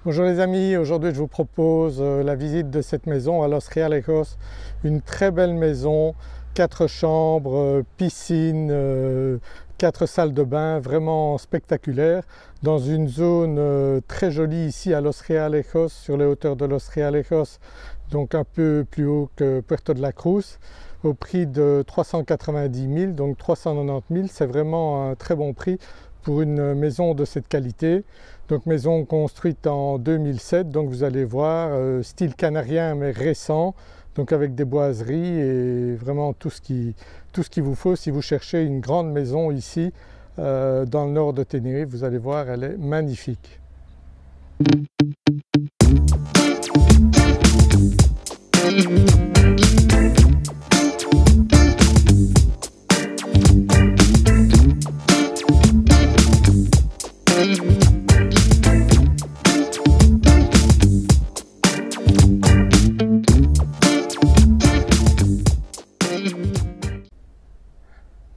Bonjour les amis, aujourd'hui je vous propose la visite de cette maison à Los Realejos, une très belle maison, 4 chambres, piscine, 4 salles de bain, vraiment spectaculaire, dans une zone très jolie ici à Los Realejos, sur les hauteurs de Los Realejos, donc un peu plus haut que Puerto de la Cruz, au prix de 390 000, donc 390 000, c'est vraiment un très bon prix pour une maison de cette qualité. Donc maison construite en 2007, donc vous allez voir, style canarien mais récent, donc avec des boiseries et vraiment tout ce qu'il vous faut si vous cherchez une grande maison ici dans le nord de Tenerife. Vous allez voir, elle est magnifique.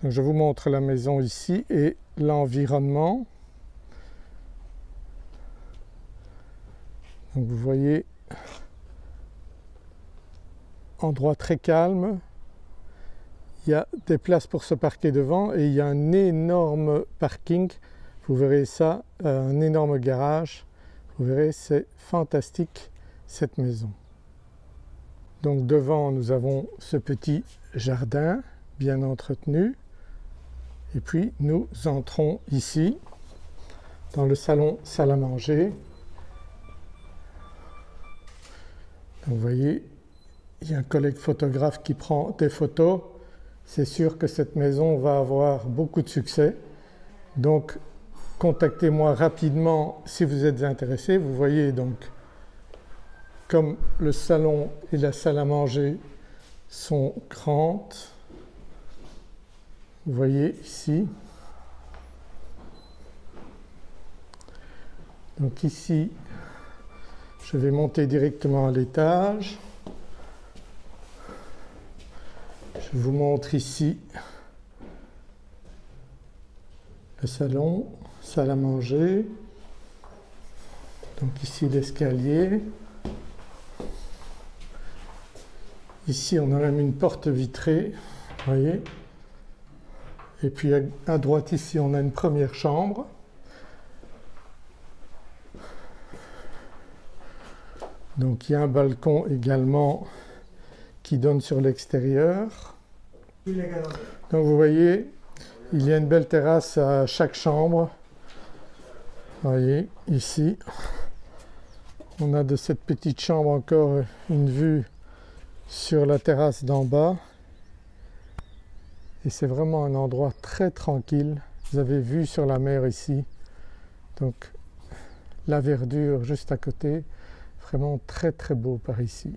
Donc je vous montre la maison ici et l'environnement. Donc vous voyez, endroit très calme, il y a des places pour se parquer devant et il y a un énorme parking, vous verrez ça, un énorme garage, vous verrez, c'est fantastique cette maison. Donc devant nous avons ce petit jardin bien entretenu. Et puis nous entrons ici dans le salon salle à manger. Donc vous voyez, il y a un collègue photographe qui prend des photos. C'est sûr que cette maison va avoir beaucoup de succès. Donc contactez-moi rapidement si vous êtes intéressé. Vous voyez donc comme le salon et la salle à manger sont grandes. Vous voyez ici. Donc ici, je vais monter directement à l'étage. Je vous montre ici le salon, salle à manger. Donc ici l'escalier. Ici on a même une porte vitrée, vous voyez. Et puis à droite ici on a une première chambre. Donc il y a un balcon également qui donne sur l'extérieur. Donc vous voyez, il y a une belle terrasse à chaque chambre. Vous voyez ici, on a de cette petite chambre encore une vue sur la terrasse d'en bas. Et c'est vraiment un endroit très tranquille. Vous avez vue sur la mer ici, donc la verdure juste à côté, vraiment très très beau par ici.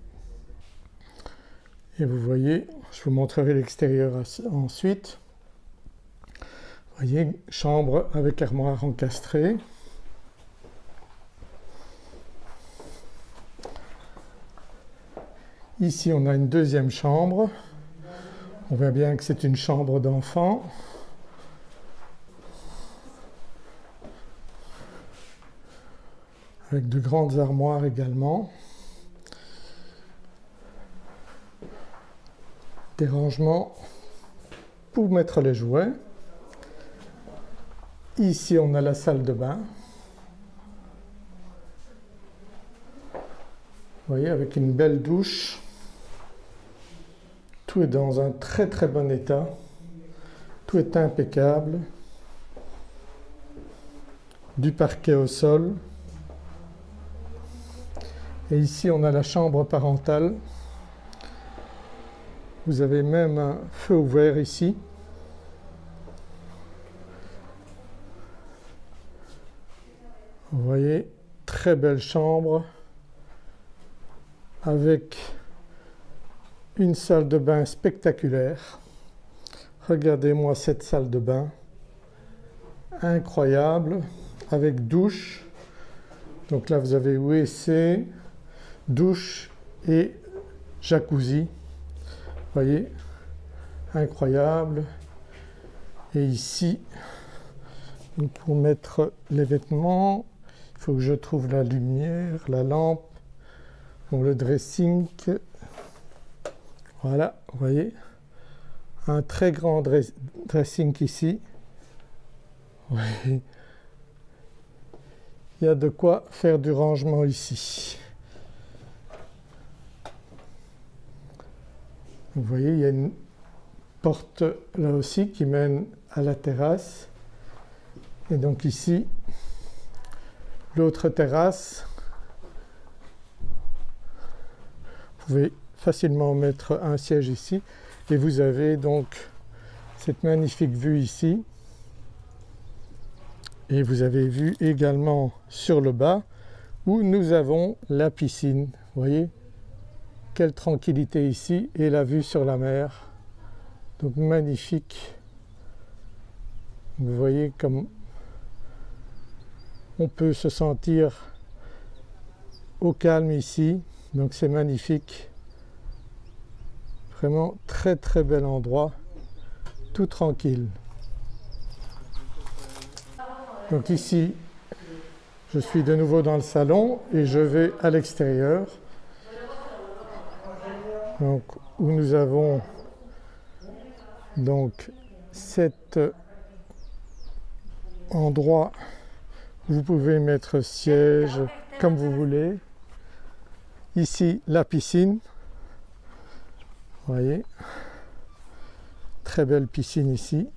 Et vous voyez, je vous montrerai l'extérieur ensuite. Vous voyez, chambre avec armoire encastrée. Ici on a une deuxième chambre. On voit bien que c'est une chambre d'enfant. Avec de grandes armoires également. Des rangements pour mettre les jouets. Ici on a la salle de bain. Vous voyez, avec une belle douche. Tout est dans un très très bon état, tout est impeccable, du parquet au sol. Et ici on a la chambre parentale, vous avez même un feu ouvert ici. Vous voyez, très belle chambre avec une salle de bain spectaculaire. Regardez-moi cette salle de bain, incroyable, avec douche. Donc là vous avez WC, douche et jacuzzi. Vous voyez, incroyable. Et ici, pour mettre les vêtements, Il faut que je trouve la lumière, la lampe, bon, le dressing. Voilà, vous voyez, un très grand dressing ici. Oui. Il y a de quoi faire du rangement ici. Vous voyez, il y a une porte là aussi qui mène à la terrasse. Et donc ici, l'autre terrasse, vous pouvez facilement mettre un siège ici et vous avez donc cette magnifique vue ici. Et vous avez vu également sur le bas où nous avons la piscine. Vous voyez, quelle tranquillité ici et la vue sur la mer. Donc magnifique. Vous voyez comme on peut se sentir au calme ici. Donc c'est magnifique. Vraiment très très bel endroit, tout tranquille. Donc ici, je suis de nouveau dans le salon et je vais à l'extérieur. Donc où nous avons donc cet endroit où vous pouvez mettre siège comme vous voulez. Ici la piscine, vous voyez, très belle piscine ici.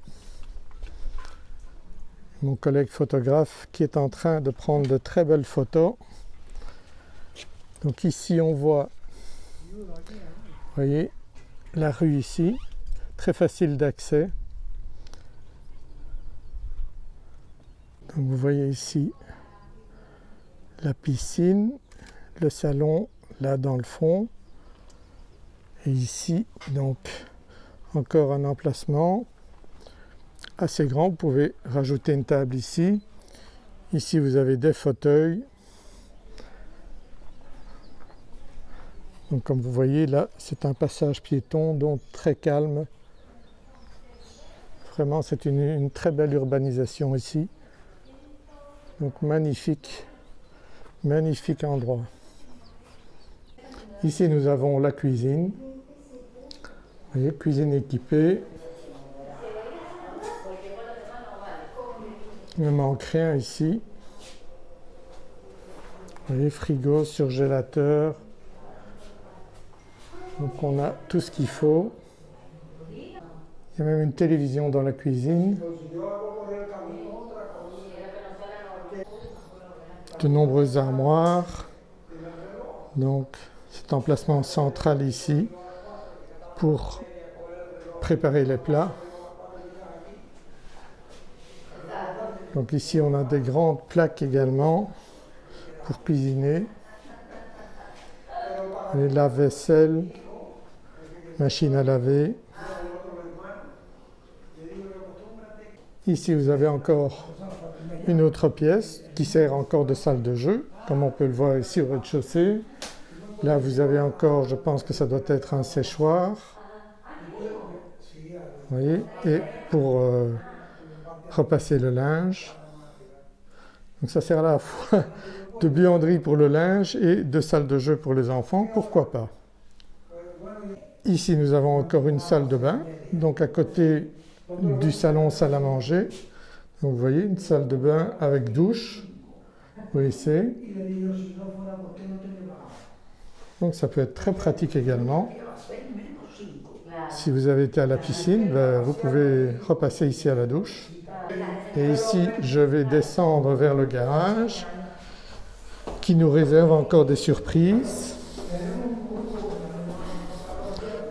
Mon collègue photographe qui est en train de prendre de très belles photos. Donc ici on voit, vous voyez, la rue ici, très facile d'accès. Donc vous voyez ici la piscine, le salon là dans le fond. Et ici donc encore un emplacement assez grand, vous pouvez rajouter une table ici. Ici vous avez des fauteuils. Donc comme vous voyez là, c'est un passage piéton donc très calme. Vraiment c'est une très belle urbanisation ici. Donc magnifique, magnifique endroit. Ici nous avons la cuisine. Vous voyez, cuisine équipée. Il ne manque rien ici. Vous voyez, frigo, surgélateur. Donc on a tout ce qu'il faut. Il y a même une télévision dans la cuisine. De nombreuses armoires. Donc cet emplacement central ici pour préparer les plats. Donc ici on a des grandes plaques également pour cuisiner. Les lave-vaisselle, machine à laver. Ici vous avez encore une autre pièce qui sert encore de salle de jeu, comme on peut le voir ici au rez-de-chaussée. Là vous avez encore, je pense que ça doit être un séchoir. Vous voyez, et pour repasser le linge. Donc ça sert à la fois de buanderie pour le linge et de salle de jeu pour les enfants, pourquoi pas. Ici nous avons encore une salle de bain, donc à côté du salon salle à manger. Donc vous voyez une salle de bain avec douche, WC. Donc ça peut être très pratique également. Si vous avez été à la piscine, vous pouvez repasser ici à la douche. Et ici, je vais descendre vers le garage qui nous réserve encore des surprises.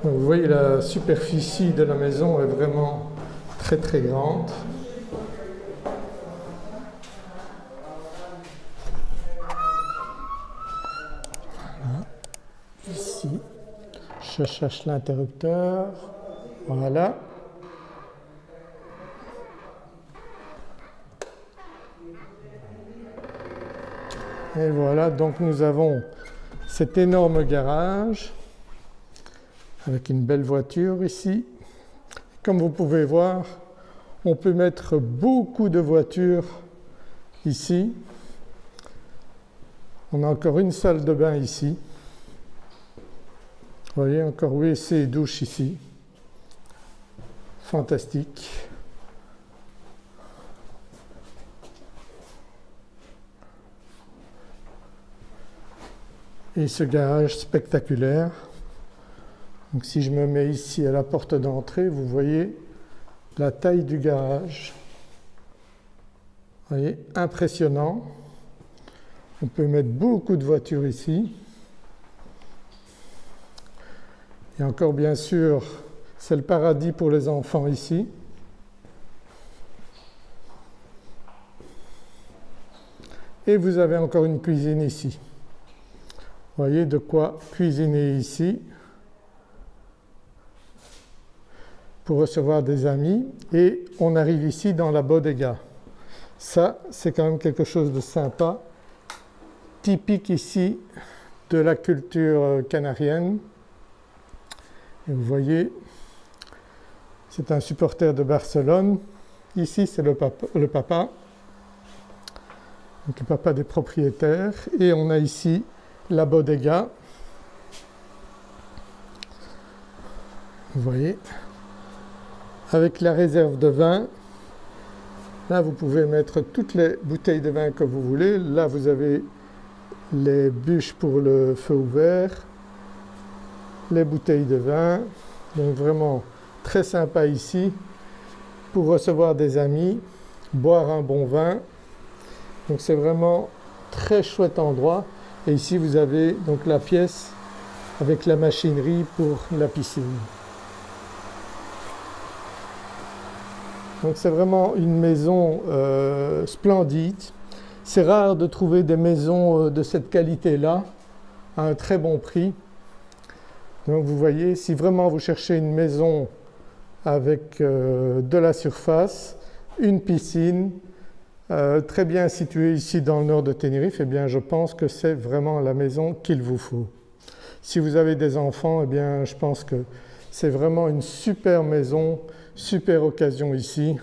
Donc, vous voyez, la superficie de la maison est vraiment très très grande. Voilà. Ici, je cherche l'interrupteur. Voilà. Et voilà, donc nous avons cet énorme garage avec une belle voiture ici. Comme vous pouvez voir, on peut mettre beaucoup de voitures ici. On a encore une salle de bain ici. Vous voyez, encore WC et douche ici. Fantastique. Et ce garage spectaculaire. Donc si je me mets ici à la porte d'entrée, vous voyez la taille du garage. Vous voyez, impressionnant. On peut mettre beaucoup de voitures ici. Et encore bien sûr, c'est le paradis pour les enfants ici. Et vous avez encore une cuisine ici. Vous voyez de quoi cuisiner ici pour recevoir des amis. Et on arrive ici dans la bodega. Ça, c'est quand même quelque chose de sympa, typique ici de la culture canarienne. Et vous voyez, c'est un supporter de Barcelone. Ici, c'est le papa. Donc le papa des propriétaires. Et on a ici la bodega. Vous voyez, avec la réserve de vin. Là, vous pouvez mettre toutes les bouteilles de vin que vous voulez. Là, vous avez les bûches pour le feu ouvert, les bouteilles de vin. Donc vraiment très sympa ici pour recevoir des amis, boire un bon vin. Donc c'est vraiment très chouette endroit. Et ici, vous avez donc la pièce avec la machinerie pour la piscine. Donc c'est vraiment une maison splendide. C'est rare de trouver des maisons de cette qualité-là à un très bon prix. Donc vous voyez, si vraiment vous cherchez une maison avec de la surface, une piscine, très bien située ici dans le nord de Tenerife, eh bien je pense que c'est vraiment la maison qu'il vous faut. Si vous avez des enfants, eh bien je pense que c'est vraiment une super maison, super occasion ici.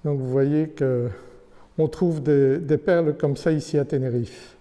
Donc vous voyez qu'on trouve des perles comme ça ici à Tenerife.